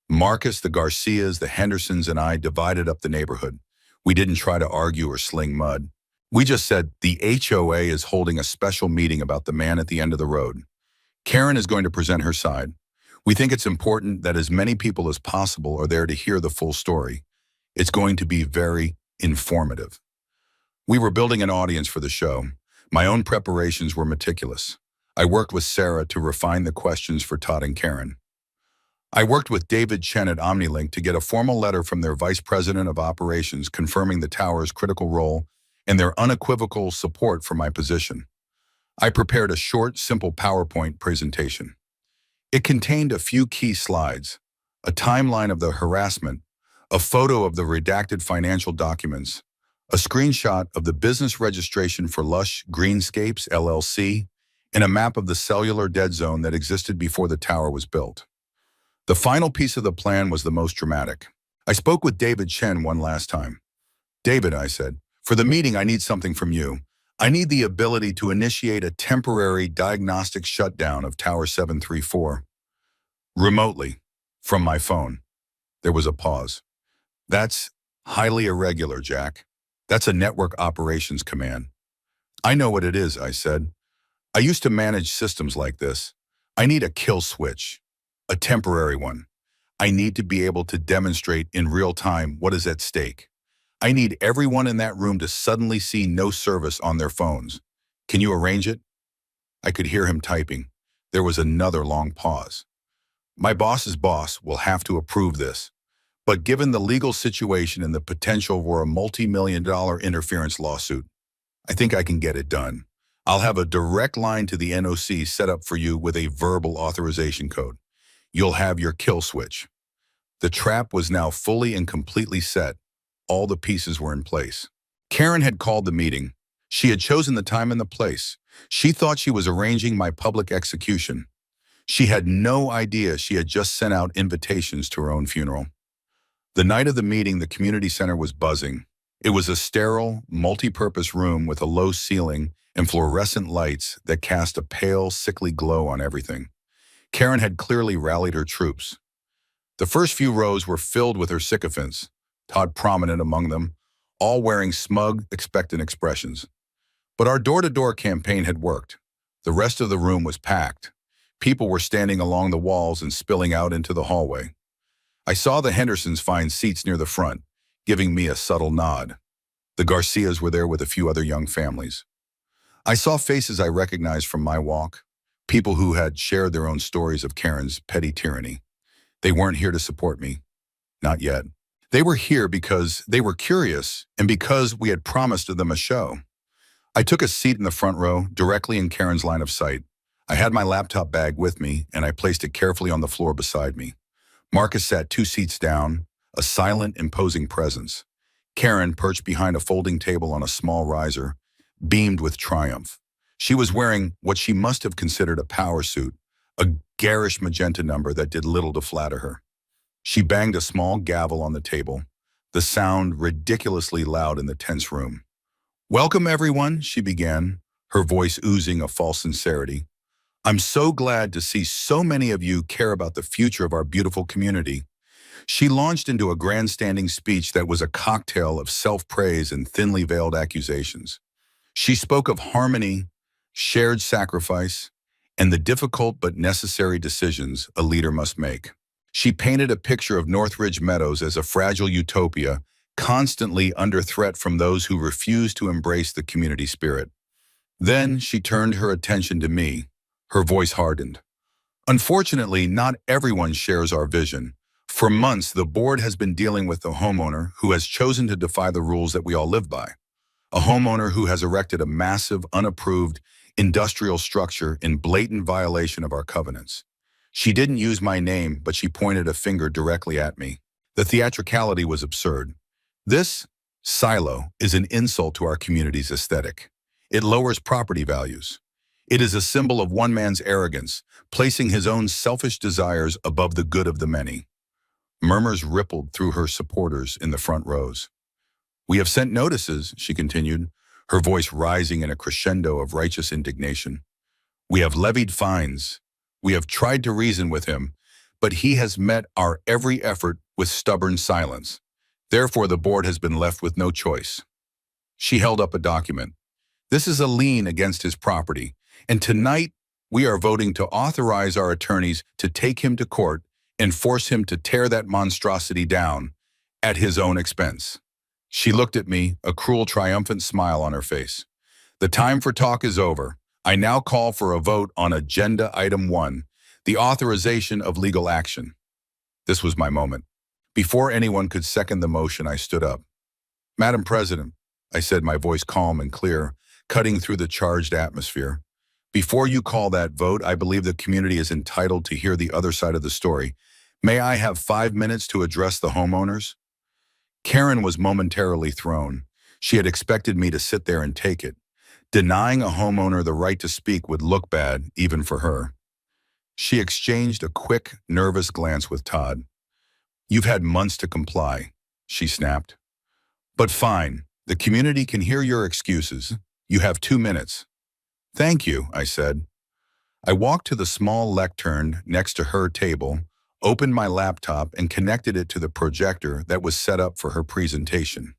Marcus, the Garcias, the Hendersons, and I divided up the neighborhood. We didn't try to argue or sling mud. We just said the HOA is holding a special meeting about the man at the end of the road. Karen is going to present her side. We think it's important that as many people as possible are there to hear the full story. It's going to be very informative. We were building an audience for the show. My own preparations were meticulous. I worked with Sarah to refine the questions for Todd and Karen. I worked with David Chen at OmniLink to get a formal letter from their Vice President of Operations confirming the tower's critical role and their unequivocal support for my position. I prepared a short, simple PowerPoint presentation. It contained a few key slides, a timeline of the harassment, a photo of the redacted financial documents, a screenshot of the business registration for Lush Greenscapes, LLC, and a map of the cellular dead zone that existed before the tower was built. The final piece of the plan was the most dramatic. I spoke with David Chen one last time. David, I said, for the meeting, I need something from you. I need the ability to initiate a temporary diagnostic shutdown of Tower 734. Remotely, from my phone. There was a pause. That's highly irregular, Jack. That's a network operations command. I know what it is, I said. I used to manage systems like this. I need a kill switch, a temporary one. I need to be able to demonstrate in real time what is at stake. I need everyone in that room to suddenly see no service on their phones. Can you arrange it? I could hear him typing. There was another long pause. My boss's boss will have to approve this. But given the legal situation and the potential for a multi-million-dollar interference lawsuit, I think I can get it done. I'll have a direct line to the NOC set up for you with a verbal authorization code. You'll have your kill switch. The trap was now fully and completely set. All the pieces were in place. Karen had called the meeting. She had chosen the time and the place. She thought she was arranging my public execution. She had no idea she had just sent out invitations to her own funeral. The night of the meeting, the community center was buzzing. It was a sterile, multi-purpose room with a low ceiling and fluorescent lights that cast a pale, sickly glow on everything. Karen had clearly rallied her troops. The first few rows were filled with her sycophants, Todd prominent among them, all wearing smug, expectant expressions. But our door-to-door campaign had worked. The rest of the room was packed. People were standing along the walls and spilling out into the hallway. I saw the Hendersons find seats near the front, giving me a subtle nod. The Garcias were there with a few other young families. I saw faces I recognized from my walk, people who had shared their own stories of Karen's petty tyranny. They weren't here to support me. Not yet. They were here because they were curious and because we had promised them a show. I took a seat in the front row, directly in Karen's line of sight. I had my laptop bag with me, and I placed it carefully on the floor beside me. Marcus sat 2 seats down, a silent, imposing presence. Karen, perched behind a folding table on a small riser, beamed with triumph. She was wearing what she must have considered a power suit, a garish magenta number that did little to flatter her. She banged a small gavel on the table, the sound ridiculously loud in the tense room. "Welcome, everyone," she began, her voice oozing a false sincerity. "I'm so glad to see so many of you care about the future of our beautiful community." She launched into a grandstanding speech that was a cocktail of self-praise and thinly veiled accusations. She spoke of harmony, shared sacrifice, and the difficult but necessary decisions a leader must make. She painted a picture of Northridge Meadows as a fragile utopia, constantly under threat from those who refused to embrace the community spirit. Then she turned her attention to me. Her voice hardened. Unfortunately, not everyone shares our vision. For months, the board has been dealing with the homeowner who has chosen to defy the rules that we all live by. A homeowner who has erected a massive, unapproved industrial structure in blatant violation of our covenants. She didn't use my name, but she pointed a finger directly at me. The theatricality was absurd. This silo is an insult to our community's aesthetic. It lowers property values. It is a symbol of one man's arrogance, placing his own selfish desires above the good of the many. Murmurs rippled through her supporters in the front rows. "We have sent notices," she continued, her voice rising in a crescendo of righteous indignation. "We have levied fines. We have tried to reason with him, but he has met our every effort with stubborn silence. Therefore, the board has been left with no choice." She held up a document. "This is a lien against his property, and tonight we are voting to authorize our attorneys to take him to court and force him to tear that monstrosity down at his own expense." She looked at me, a cruel, triumphant smile on her face. "The time for talk is over. I now call for a vote on Agenda Item 1, the authorization of legal action." This was my moment. Before anyone could second the motion, I stood up. "Madam President," I said, my voice calm and clear, cutting through the charged atmosphere. "Before you call that vote, I believe the community is entitled to hear the other side of the story. May I have 5 minutes to address the homeowners?" Karen was momentarily thrown. She had expected me to sit there and take it. Denying a homeowner the right to speak would look bad, even for her. She exchanged a quick, nervous glance with Todd. "You've had months to comply," she snapped. "But fine, the community can hear your excuses. You have 2 minutes. "Thank you," I said. I walked to the small lectern next to her table, opened my laptop, and connected it to the projector that was set up for her presentation.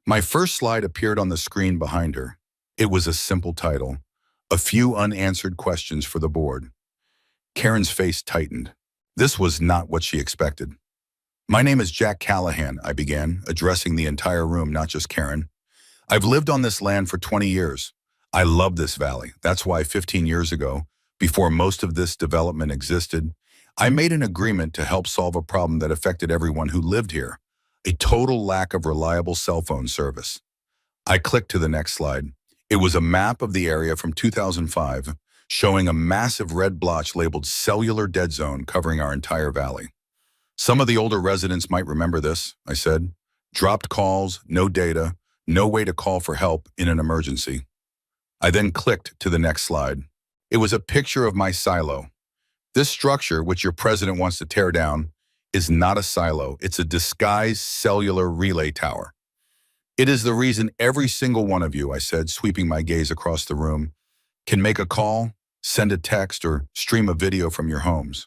My first slide appeared on the screen behind her. It was a simple title: "A Few Unanswered Questions for the Board." Karen's face tightened. This was not what she expected. "My name is Jack Callahan," I began, addressing the entire room, not just Karen. "I've lived on this land for 20 years. I love this valley. That's why 15 years ago, before most of this development existed, I made an agreement to help solve a problem that affected everyone who lived here: a total lack of reliable cell phone service." I clicked to the next slide. It was a map of the area from 2005, showing a massive red blotch labeled "Cellular Dead Zone" covering our entire valley. "Some of the older residents might remember this," I said. "Dropped calls, no data, no way to call for help in an emergency." I then clicked to the next slide. It was a picture of my silo. This structure, which your president wants to tear down, is not a silo. It's a disguised cellular relay tower. "It is the reason every single one of you," I said, sweeping my gaze across the room, "can make a call, send a text, or stream a video from your homes."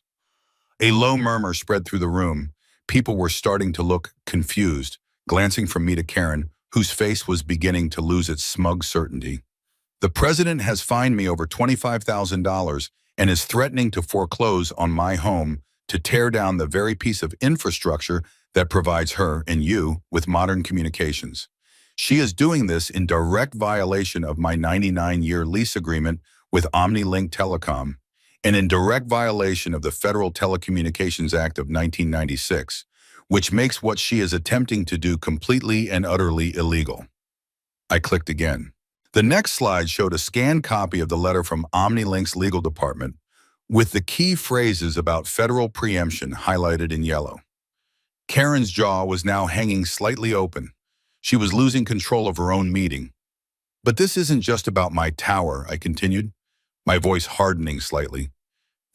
A low murmur spread through the room. People were starting to look confused, glancing from me to Karen, whose face was beginning to lose its smug certainty. "The president has fined me over $25,000 and is threatening to foreclose on my home to tear down the very piece of infrastructure that provides her and you with modern communications. She is doing this in direct violation of my 99-year lease agreement with OmniLink Telecom, and in direct violation of the Federal Telecommunications Act of 1996, which makes what she is attempting to do completely and utterly illegal." I clicked again. The next slide showed a scanned copy of the letter from OmniLink's legal department, with the key phrases about federal preemption highlighted in yellow. Karen's jaw was now hanging slightly open. She was losing control of her own meeting. "But this isn't just about my tower," I continued, my voice hardening slightly.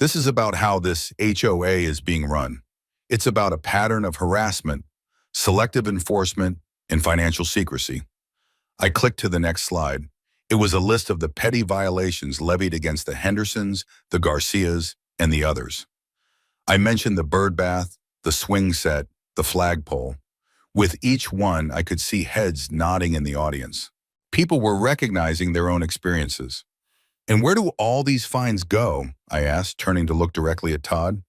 "This is about how this HOA is being run. It's about a pattern of harassment, selective enforcement, and financial secrecy." I clicked to the next slide. It was a list of the petty violations levied against the Hendersons, the Garcias, and the others. I mentioned the bird bath, the swing set, the flagpole. With each one, I could see heads nodding in the audience. People were recognizing their own experiences. "And where do all these fines go?" I asked, turning to look directly at Todd.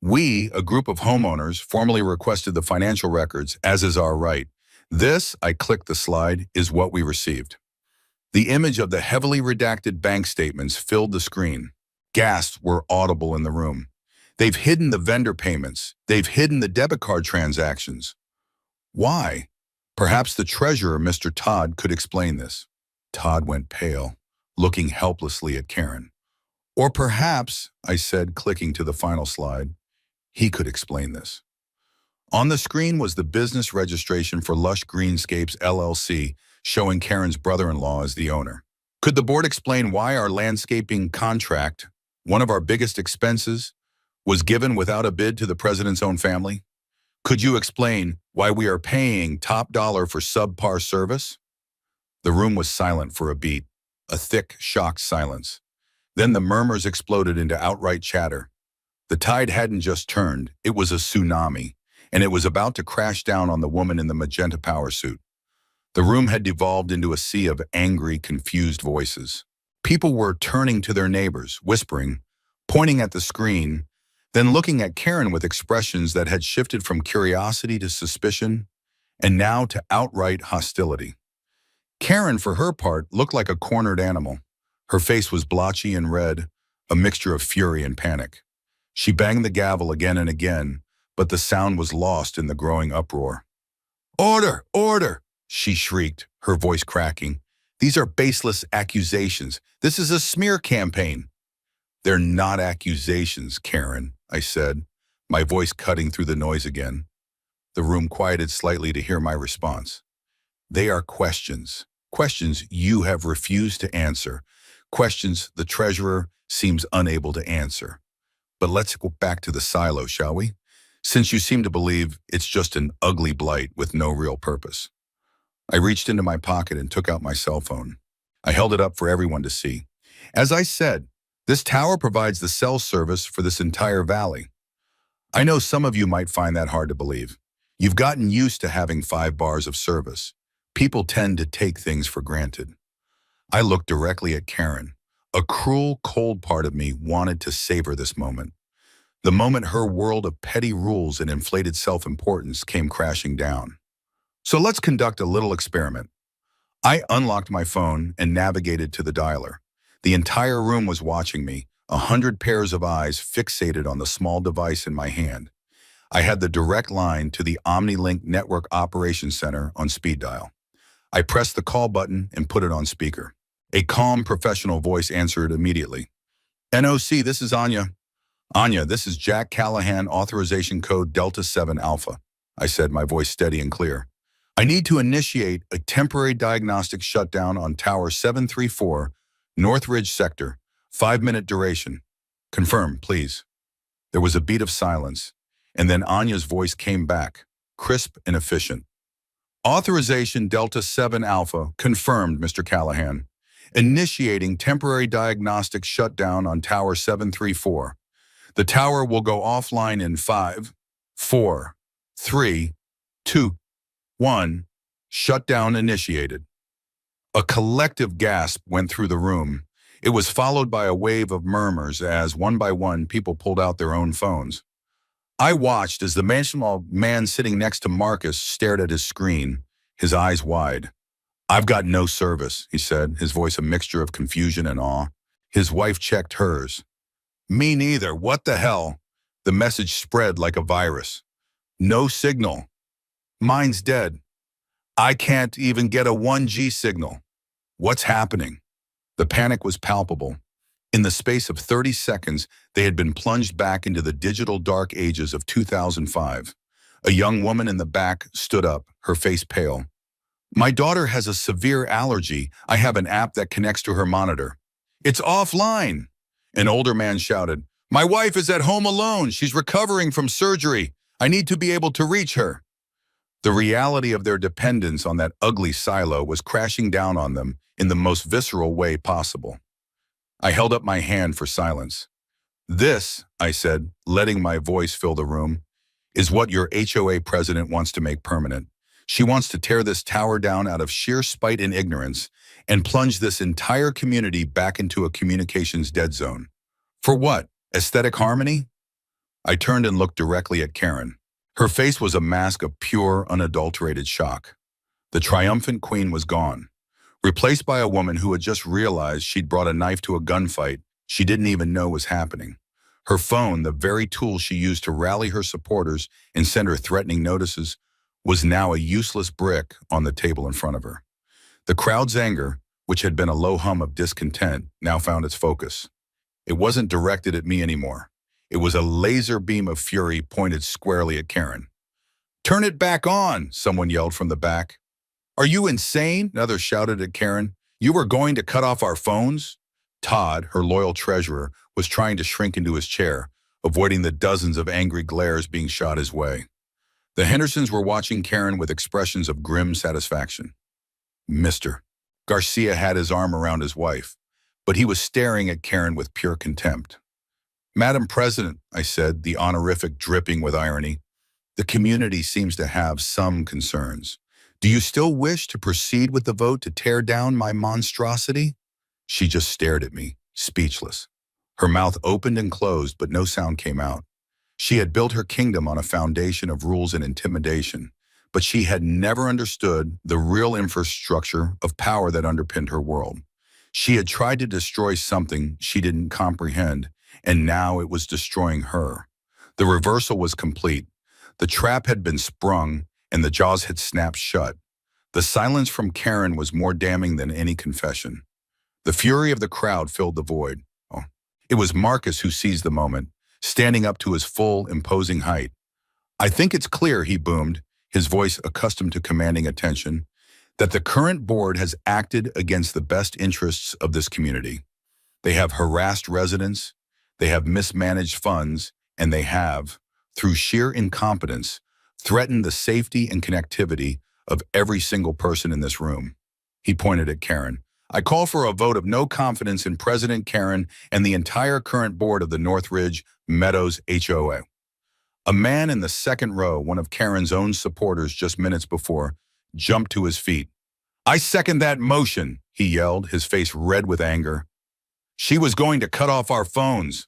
"We, a group of homeowners, formally requested the financial records, as is our right. This," I clicked the slide, "is what we received." The image of the heavily redacted bank statements filled the screen. Gasps were audible in the room. They've hidden the vendor payments. They've hidden the debit card transactions. Why? Perhaps the treasurer, Mr. Todd, could explain this. Todd went pale, looking helplessly at Karen. Or perhaps, I said, clicking to the final slide, he could explain this. On the screen was the business registration for Lush Greenscapes LLC, showing Karen's brother-in-law as the owner. Could the board explain why our landscaping contract, one of our biggest expenses, was given without a bid to the president's own family? Could you explain why we are paying top dollar for subpar service? The room was silent for a beat, a thick, shocked silence. Then the murmurs exploded into outright chatter. The tide hadn't just turned, it was a tsunami, and it was about to crash down on the woman in the magenta power suit. The room had devolved into a sea of angry, confused voices. People were turning to their neighbors, whispering, pointing at the screen, then looking at Karen with expressions that had shifted from curiosity to suspicion, and now to outright hostility. Karen, for her part, looked like a cornered animal. Her face was blotchy and red, a mixture of fury and panic. She banged the gavel again and again, but the sound was lost in the growing uproar. "Order! Order!" she shrieked, her voice cracking. "These are baseless accusations. This is a smear campaign." "They're not accusations, Karen," I said, my voice cutting through the noise again. The room quieted slightly to hear my response. "They are questions. Questions you have refused to answer. Questions the treasurer seems unable to answer. But let's go back to the silo, shall we? Since you seem to believe it's just an ugly blight with no real purpose." I reached into my pocket and took out my cell phone. I held it up for everyone to see. As I said, this tower provides the cell service for this entire valley. I know some of you might find that hard to believe. You've gotten used to having 5 bars of service. People tend to take things for granted. I looked directly at Karen. A cruel, cold part of me wanted to savor this moment. The moment her world of petty rules and inflated self-importance came crashing down. So let's conduct a little experiment. I unlocked my phone and navigated to the dialer. The entire room was watching me, 100 pairs of eyes fixated on the small device in my hand. I had the direct line to the OmniLink Network Operations Center on speed dial. I pressed the call button and put it on speaker. A calm, professional voice answered immediately. "NOC, this is Anya." "Anya, this is Jack Callahan, authorization code Delta 7 Alpha," I said, my voice steady and clear. "I need to initiate a temporary diagnostic shutdown on Tower 734, Northridge Sector, 5-minute duration. Confirm, please." There was a beat of silence, and then Anya's voice came back, crisp and efficient. "Authorization Delta 7 Alpha, confirmed, Mr. Callahan. Initiating temporary diagnostic shutdown on Tower 734. The tower will go offline in 5, 4, 3, 2, 1. Shutdown initiated." A collective gasp went through the room. It was followed by a wave of murmurs as, one by one, people pulled out their own phones. I watched as the mansional man sitting next to Marcus stared at his screen, his eyes wide. "I've got no service," he said, his voice a mixture of confusion and awe. His wife checked hers. "Me neither. What the hell?" The message spread like a virus. "No signal. Mine's dead. I can't even get a 1G signal. What's happening?" The panic was palpable. In the space of 30 seconds, they had been plunged back into the digital dark ages of 2005. A young woman in the back stood up, her face pale. "My daughter has a severe allergy. I have an app that connects to her monitor." "It's offline." An older man shouted, "My wife is at home alone. She's recovering from surgery. I need to be able to reach her." The reality of their dependence on that ugly silo was crashing down on them in the most visceral way possible. I held up my hand for silence. "This," I said, letting my voice fill the room, "is what your HOA president wants to make permanent. She wants to tear this tower down out of sheer spite and ignorance and plunge this entire community back into a communications dead zone. For what? Aesthetic harmony?" I turned and looked directly at Karen. Her face was a mask of pure, unadulterated shock. The triumphant queen was gone, replaced by a woman who had just realized she'd brought a knife to a gunfight she didn't even know was happening. Her phone, the very tool she used to rally her supporters and send her threatening notices, was now a useless brick on the table in front of her. The crowd's anger, which had been a low hum of discontent, now found its focus. It wasn't directed at me anymore. It was a laser beam of fury pointed squarely at Karen. "Turn it back on," someone yelled from the back. "Are you insane?" another shouted at Karen. "You were going to cut off our phones?" Todd, her loyal treasurer, was trying to shrink into his chair, avoiding the dozens of angry glares being shot his way. The Hendersons were watching Karen with expressions of grim satisfaction. Mr. Garcia had his arm around his wife, but he was staring at Karen with pure contempt. "Madam President," I said, the honorific dripping with irony, "the community seems to have some concerns. Do you still wish to proceed with the vote to tear down my monstrosity?" She just stared at me, speechless. Her mouth opened and closed, but no sound came out. She had built her kingdom on a foundation of rules and intimidation, but she had never understood the real infrastructure of power that underpinned her world. She had tried to destroy something she didn't comprehend, and now it was destroying her. The reversal was complete. The trap had been sprung, and the jaws had snapped shut. The silence from Karen was more damning than any confession. The fury of the crowd filled the void. Oh. It was Marcus who seized the moment, standing up to his full, imposing height. "I think it's clear," he boomed, his voice accustomed to commanding attention, "that the current board has acted against the best interests of this community. They have harassed residents, they have mismanaged funds, and they have, through sheer incompetence, threatened the safety and connectivity of every single person in this room." He pointed at Karen. "I call for a vote of no confidence in President Karen and the entire current board of the Northridge Meadows HOA. A man in the second row, one of Karen's own supporters just minutes before, jumped to his feet. "I second that motion," he yelled, his face red with anger. "She was going to cut off our phones."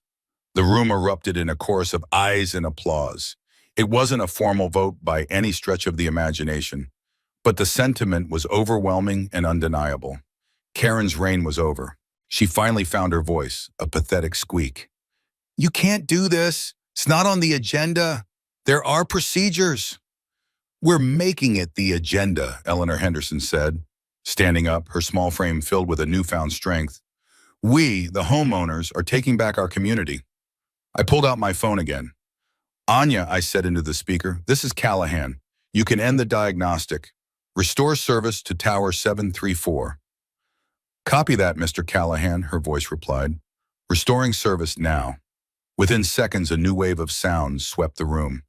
The room erupted in a chorus of ayes and applause. It wasn't a formal vote by any stretch of the imagination, but the sentiment was overwhelming and undeniable. Karen's reign was over. She finally found her voice, a pathetic squeak. "You can't do this. It's not on the agenda. There are procedures." "We're making it the agenda," Eleanor Henderson said, standing up, her small frame filled with a newfound strength. "We, the homeowners, are taking back our community." I pulled out my phone again. "Anya," I said into the speaker, "this is Callahan. You can end the diagnostic. Restore service to Tower 734. "Copy that, Mr. Callahan," her voice replied. "Restoring service now." Within seconds, a new wave of sounds swept the room.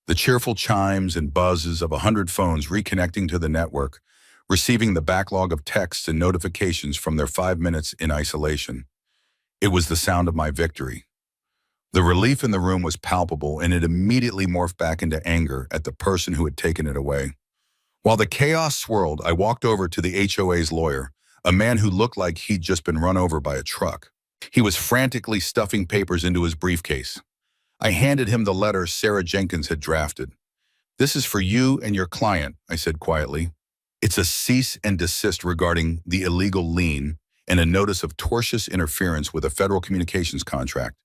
The cheerful chimes and buzzes of 100 phones reconnecting to the network, receiving the backlog of texts and notifications from their 5 minutes in isolation. It was the sound of my victory. The relief in the room was palpable, and it immediately morphed back into anger at the person who had taken it away. While the chaos swirled, I walked over to the HOA's lawyer, a man who looked like he'd just been run over by a truck. He was frantically stuffing papers into his briefcase. I handed him the letter Sarah Jenkins had drafted. "This is for you and your client," I said quietly. "It's a cease and desist regarding the illegal lien and a notice of tortious interference with a federal communications contract.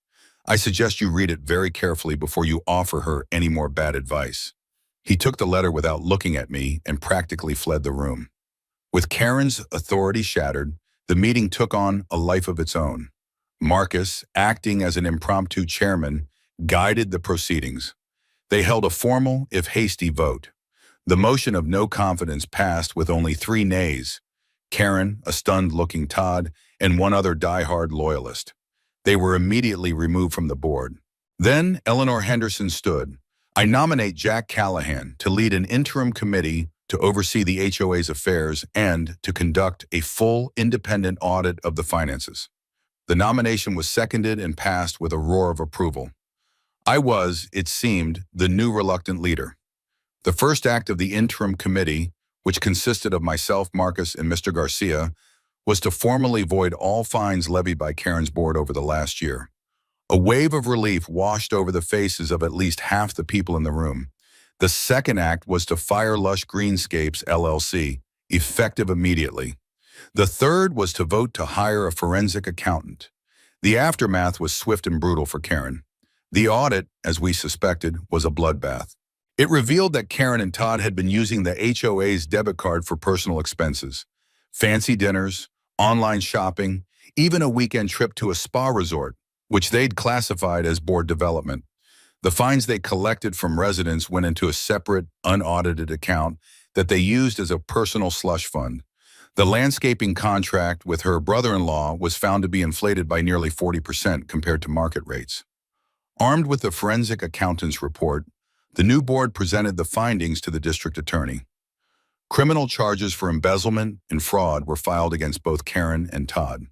I suggest you read it very carefully before you offer her any more bad advice." He took the letter without looking at me and practically fled the room. With Karen's authority shattered, the meeting took on a life of its own. Marcus, acting as an impromptu chairman, guided the proceedings. They held a formal, if hasty, vote. The motion of no confidence passed with only 3 nays: Karen, a stunned-looking Todd, and one other die-hard loyalist. They were immediately removed from the board. Then Eleanor Henderson stood. "I nominate Jack Callahan to lead an interim committee to oversee the HOA's affairs and to conduct a full independent audit of the finances." The nomination was seconded and passed with a roar of approval. I was, it seemed, the new reluctant leader. The first act of the interim committee, which consisted of myself, Marcus, and Mr. Garcia, was to formally void all fines levied by Karen's board over the last year. A wave of relief washed over the faces of at least half the people in the room. The second act was to fire Lush Greenscapes LLC, effective immediately. The third was to vote to hire a forensic accountant. The aftermath was swift and brutal for Karen. The audit, as we suspected, was a bloodbath. It revealed that Karen and Todd had been using the HOA's debit card for personal expenses, fancy dinners, online shopping, even a weekend trip to a spa resort, which they'd classified as board development. The fines they collected from residents went into a separate, unaudited account that they used as a personal slush fund. The landscaping contract with her brother-in-law was found to be inflated by nearly 40% compared to market rates. Armed with the forensic accountant's report, the new board presented the findings to the district attorney. Criminal charges for embezzlement and fraud were filed against both Karen and Todd.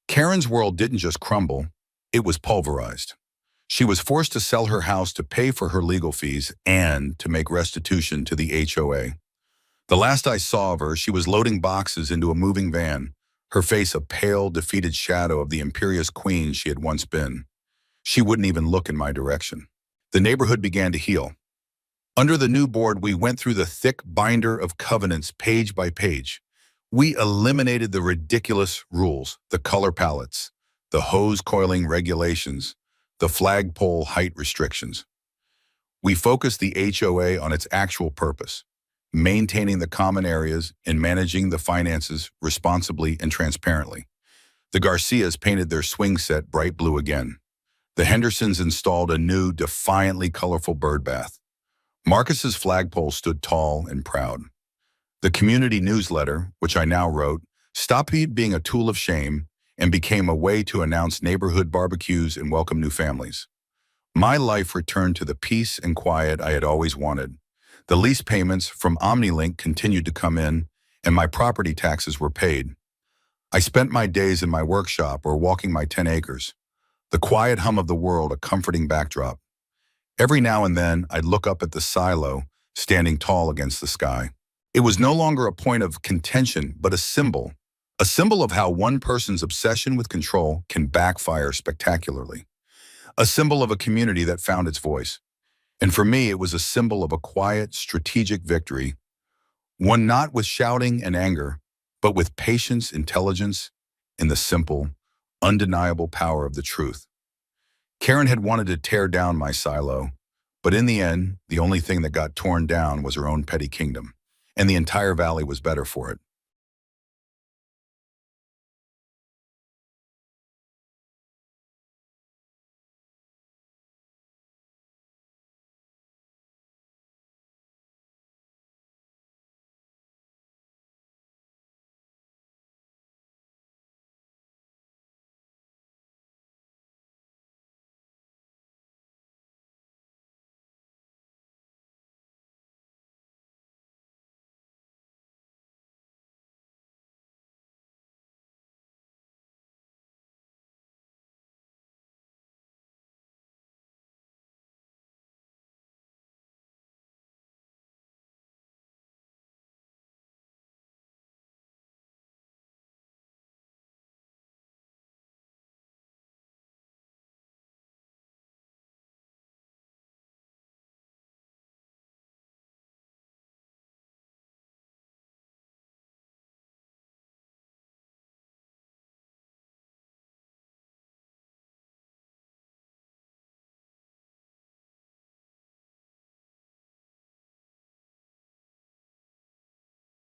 Karen's world didn't just crumble, it was pulverized. She was forced to sell her house to pay for her legal fees and to make restitution to the HOA. The last I saw of her, she was loading boxes into a moving van, her face a pale, defeated shadow of the imperious queen she had once been. She wouldn't even look in my direction. The neighborhood began to heal. Under the new board, we went through the thick binder of covenants page by page. We eliminated the ridiculous rules, the color palettes, the hose coiling regulations, the flagpole height restrictions. We focused the HOA on its actual purpose, maintaining the common areas and managing the finances responsibly and transparently. The Garcias painted their swing set bright blue again. The Hendersons installed a new, defiantly colorful bird bath. Marcus's flagpole stood tall and proud. The community newsletter, which I now wrote, stopped being a tool of shame and became a way to announce neighborhood barbecues and welcome new families. My life returned to the peace and quiet I had always wanted. The lease payments from OmniLink continued to come in, and my property taxes were paid. I spent my days in my workshop or walking my 10 acres. The quiet hum of the world a comforting backdrop. Every now and then, I'd look up at the silo, standing tall against the sky. It was no longer a point of contention, but a symbol of how one person's obsession with control can backfire spectacularly. A symbol of a community that found its voice. And for me, it was a symbol of a quiet, strategic victory, one not with shouting and anger, but with patience, intelligence, and the simple, undeniable power of the truth. Karen had wanted to tear down my silo, but in the end, the only thing that got torn down was her own petty kingdom, and the entire valley was better for it.